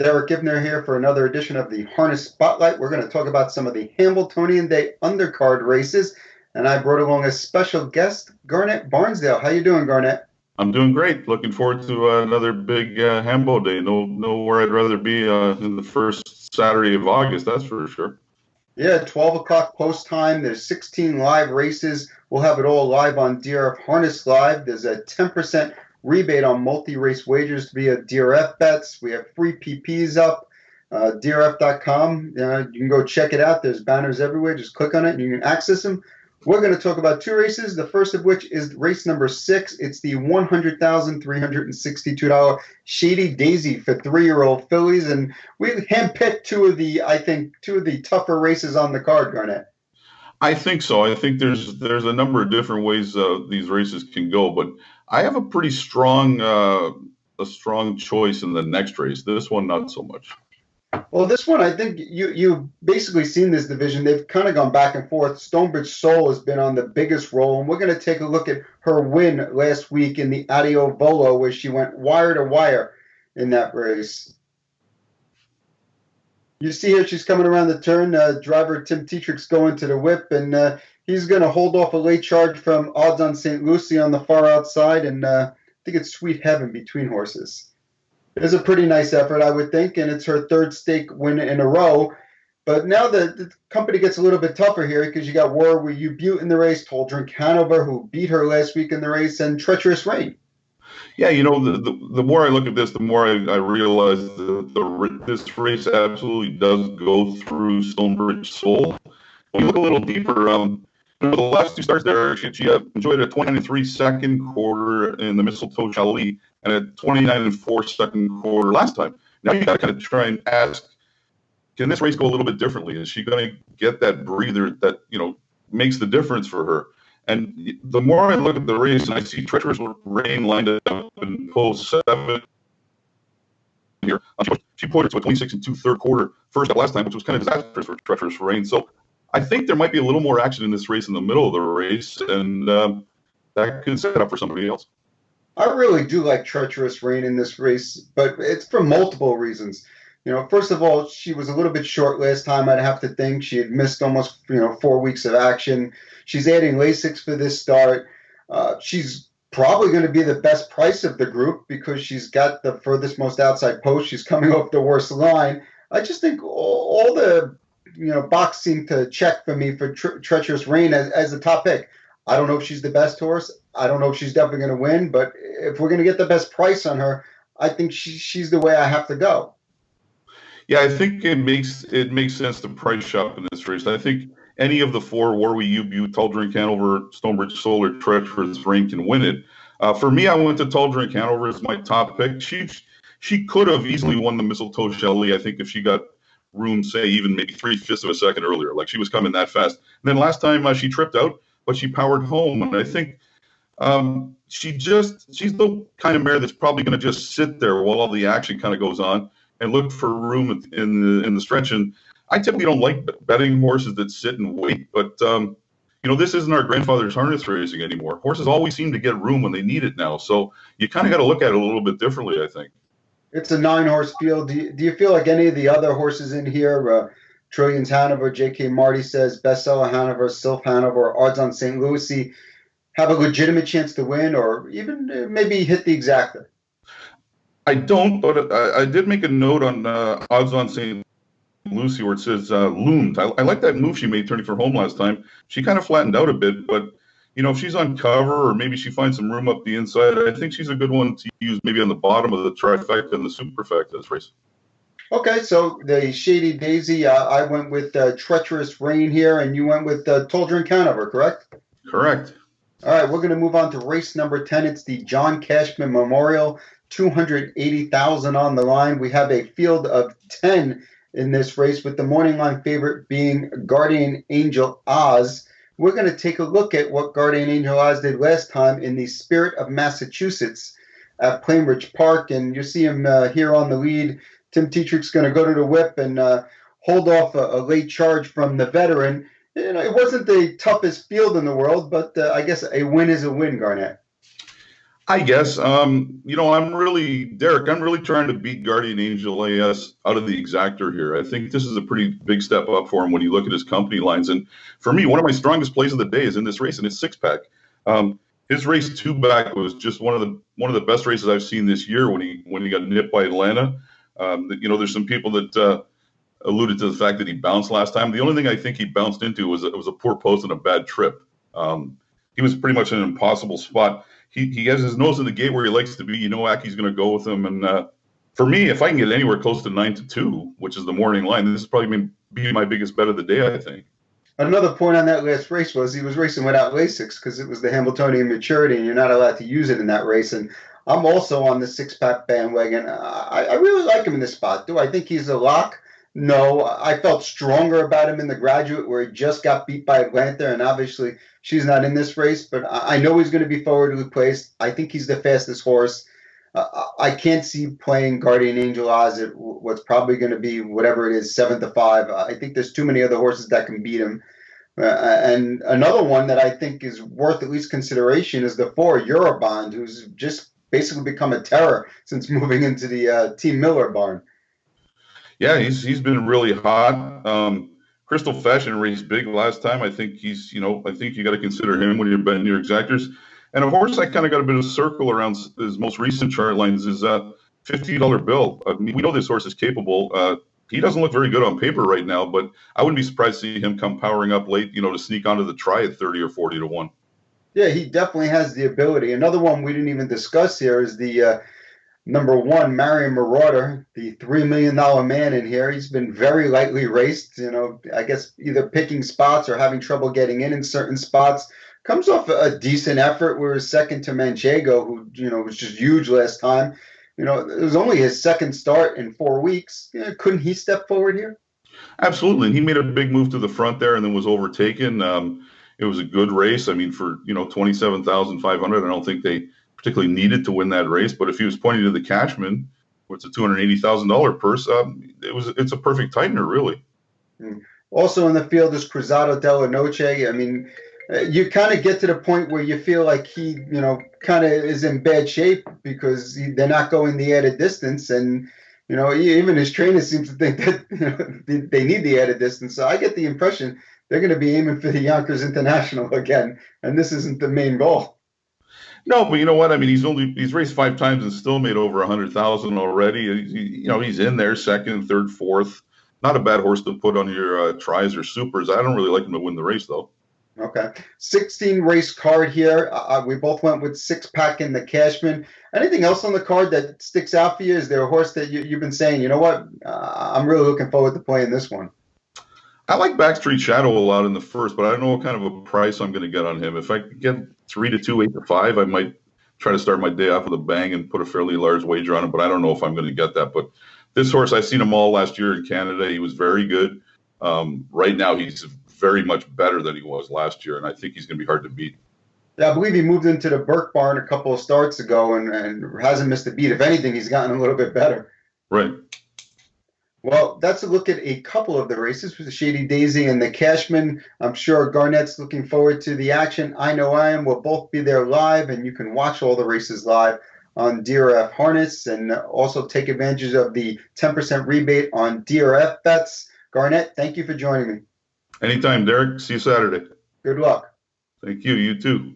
Derick Giwner here for another edition of the Harness Spotlight. We're going to talk about some of the Hambletonian Day undercard races, and I brought along a special guest, Garet Barnsdale. How you doing, Garet? I'm doing great. Looking forward to another big Hambo Day. Nowhere I'd rather be in the first Saturday of August, that's for sure. Yeah, 12 o'clock post time. There's 16 live races. We'll have it all live on DRF Harness Live. There's a 10% rebate on multi-race wagers via DRF bets. We have free PPs up, DRF.com. You can go check it out. There's banners everywhere. Just click on it and you can access them. We're going to talk about two races, the first of which is race number 6. It's the $100,362 Shady Daisy for 3-year-old fillies. And we handpicked two of the tougher races on the card, Garet. I think so. I think there's a number of different ways these races can go, but I have a pretty strong choice in the next race. This one, not so much. Well, this one, I think you've basically seen this division. They've kind of gone back and forth. Stonebridge Soul has been on the biggest roll, and we're going to take a look at her win last week in the Adio Volo, where she went wire to wire in that race. You see here, she's coming around the turn. Driver Tim Tetrick's going to the whip, and he's going to hold off a late charge from Odds on St. Lucie on the far outside, and I think it's Sweet Heaven between horses. It was a pretty nice effort, I would think, and it's her third stake win in a row. But now the company gets a little bit tougher here because you got War with You Butte in the race, Tall Drink Hanover, who beat her last week in the race, and Treacherous Rain. Yeah, you know, the more I look at this, the more I realize that this race absolutely does go through Stonebridge Soul. When you look a little deeper, the last two starts there, she enjoyed a 29-3 second quarter in the Mistletoe Chalet and a 29-4 second quarter last time. Now you got to kind of try and ask, can this race go a little bit differently? Is she going to get that breather that, makes the difference for her? And the more I look at the race and I see Treacherous Rain lined up in pole 7 here, she put her to a 26-2 third quarter first up last time, which was kind of disastrous for Treacherous Rain. So I think there might be a little more action in this race in the middle of the race, and that could set up for somebody else. I really do like Treacherous Rain in this race, but it's for multiple reasons. First of all, she was a little bit short last time, I'd have to think. She had missed almost, 4 weeks of action. She's adding Lasix for this start. She's probably going to be the best price of the group because she's got the furthest most outside post. She's coming off the worst line. I just think all the box seem to check for me for Treacherous Rain as the top pick. I don't know if she's the best horse. I don't know if she's definitely going to win, but if we're going to get the best price on her, I think she's the way I have to go. Yeah, I think it makes sense to price shop in this race. I think any of the 4, Warwi, You Butte, Tall Drink Hanover, Stonebridge Soul, or Treacherous Rain can win it. For me, I went to Tall Drink Hanover as my top pick. She could have easily won the Mistletoe Chalet, I think, if she got room, say, even maybe 3/5 of a second earlier. Like, she was coming that fast. And then last time she tripped out, but she powered home. And I think she's the kind of mare that's probably going to just sit there while all the action kind of goes on and look for room in the stretch. And I typically don't like betting horses that sit and wait, but this isn't our grandfather's harness racing anymore. Horses always seem to get room when they need it now. So you kind of got to look at it a little bit differently, I think. It's a 9-horse field. Do you feel like any of the other horses in here, Trillions Hanover, J.K. Marty says, Bestseller Hanover, Sylph Hanover, Odds on St. Lucie, have a legitimate chance to win or even maybe hit the exacta? I don't, but I did make a note on Odds on St. Lucie where it says loomed. I like that move she made turning for home last time. She kind of flattened out a bit, but if she's on cover or maybe she finds some room up the inside, I think she's a good one to use maybe on the bottom of the trifecta and the superfecta this race. Okay, so the Shady Daisy, I went with Treacherous Rain here, and you went with Tall Drink Hanover, correct? Correct. All right, we're going to move on to race number 10. It's the John Cashman Memorial, $280,000 on the line. We have a field of 10 in this race, with the morning line favorite being Guardian Angel Oz. We're going to take a look at what Guardian Angel Oz did last time in the Spirit of Massachusetts at Plainridge Park, and you see him here on the lead. Tim Tetrick's going to go to the whip and hold off a late charge from the veteran. It wasn't the toughest field in the world, but I guess a win is a win, Garet. I guess. I'm really, Derick, I'm really trying to beat Guardian Angel AS out of the exactor here. I think this is a pretty big step up for him when you look at his company lines. And for me, one of my strongest plays of the day is in this race, and it's six pack. His race two back was just one of the best races I've seen this year when he got nipped by Atlanta. There's some people that alluded to the fact that he bounced last time. The only thing I think he bounced into was it was a poor post and a bad trip. He was pretty much in an impossible spot. He has his nose in the gate where he likes to be. You know, Aki's going to go with him. And for me, if I can get anywhere close to 9-2, which is the morning line, this is probably going to be my biggest bet of the day, I think. Another point on that last race was he was racing without Lasix because it was the Hamiltonian maturity, and you're not allowed to use it in that race. And I'm also on the six-pack bandwagon. I really like him in this spot. Do I think he's a lock? No. I felt stronger about him in the Graduate, where he just got beat by Atlanta, and obviously she's not in this race. But I know he's going to be forwardly placed. I think he's the fastest horse. I can't see playing Guardian Angel odds at what's probably going to be whatever it is, 7-5. I think there's too many other horses that can beat him. And another one that I think is worth at least consideration is the 4 Eurobond, who's just basically become a terror since moving into the Team Miller barn. Yeah, he's been really hot. Crystal Fashion raced big last time. I think I think you got to consider him when you're betting your exactors. And a horse I kind of got a bit of circle around his most recent chart lines is a $50 bill. I mean, we know this horse is capable. He doesn't look very good on paper right now, but I wouldn't be surprised to see him come powering up late, to sneak onto the try at 30 or 40 to 1. Yeah, he definitely has the ability. Another one we didn't even discuss here is the number 1, Marion Marauder, the $3 million man in here. He's been very lightly raced, I guess either picking spots or having trouble getting in certain spots. Comes off a decent effort. We're second to Manchego, who, was just huge last time. It was only his second start in 4 weeks. Couldn't he step forward here? Absolutely. He made a big move to the front there and then was overtaken. It was a good race. I mean, for, 27,500, I don't think they particularly needed to win that race. But if he was pointing to the Cashman, where it's a $280,000 purse, it's a perfect tightener, really. Also in the field is Cruzado Della Noche. I mean, you kind of get to the point where you feel like he, kind of is in bad shape because they're not going the added distance. And, even his trainer seems to think that they need the added distance. So I get the impression they're going to be aiming for the Yonkers International again. And this isn't the main goal. No, but you know what? I mean, he's raced 5 times and still made over 100,000 already. He's in there second, third, fourth. Not a bad horse to put on your tries or supers. I don't really like him to win the race, though. Okay. 16 race card here. We both went with 6-pack in the Cashman. Anything else on the card that sticks out for you? Is there a horse that you've been saying, you know what, I'm really looking forward to playing this one? I like Backstreet Shadow a lot in the first, but I don't know what kind of a price I'm going to get on him. If I could get 3-2, 8-5, I might try to start my day off with a bang and put a fairly large wager on it, but I don't know if I'm going to get that. But this horse, I've seen him all last year in Canada. He was very good. Right now, he's very much better than he was last year, and I think he's going to be hard to beat. Yeah, I believe he moved into the Burke barn a couple of starts ago and hasn't missed a beat. If anything, he's gotten a little bit better. Right. Well, that's a look at a couple of the races with the Shady Daisy and the Cashman. I'm sure Garnett's looking forward to the action. I know I am. We'll both be there live, and you can watch all the races live on DRF Harness and also take advantage of the 10% rebate on DRF bets. Garnett, thank you for joining me. Anytime, Derick. See you Saturday. Good luck. Thank you. You too.